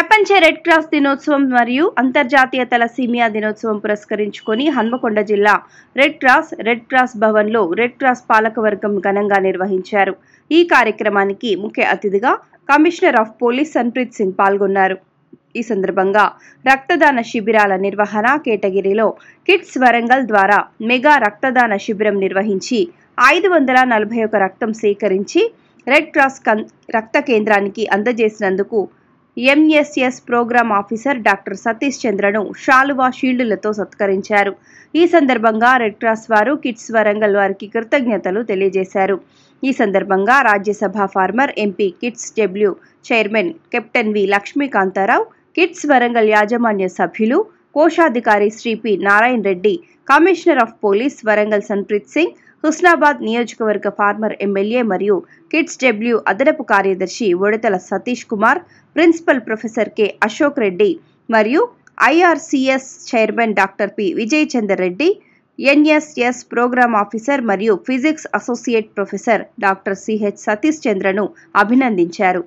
ప్రపంచ red cross దినోత్సవం మరియు అంతర్జాతీయ తలసీమియా దినోత్సవం పురస్కరించుకొని హన్మకొండ జిల్లా రెడ్ క్రాస్ భవన్లో రెడ్ క్రాస్ పాలకవర్గం ఘనంగా నిర్వహించారు. ఈ కార్యక్రమానికి ముఖ్య అతిథిగా commissioner of police Sanpreet Singh పాల్గొన్నారు. ఈ సందర్భంగా రక్తదాన శిబిరాల నిర్వహణ కేటగిరీలో కిడ్స్ వరంగల్ ద్వారా మెగా రక్తదాన శిబిరం నిర్వహించి 541 రక్తం సేకరించి రెడ్ క్రాస్ రక్త కేంద్రానికి అందజేసినందుకు MSS program officer doctor Satish చంద్రను శాలువా షీల్డులతో సత్కరించారు. ఈ సందర్భంగా రెడ్ క్రాస్ వారు కిడ్స్ వరంగల్ వారికి కృతజ్ఞతలు తెలియజేశారు. ఈ సందర్భంగా Rajya Sabha former MP KITS W chairman captain V Lakshmikanta Rao, KITS Warangal యాజమాన్య సభ్యులు, కోశాధికారి Shri P Narayana Reddy, commissioner of police Warangal Sunpreet Singh, Husnabad నియోజకవర్గ ఫార్మర్ ఎమ్మెల్యే మరియు కిడ్స్ డబ్ల్యూ అదనపు కార్యదర్శి Odathala Satish Kumar, principal professor K Ashok Reddy మరియు IRCS chairman doctor P Vijay Chander Reddy, NSS program officer మరియు physics associate professor doctor CH Satish చంద్రను అభినందించారు.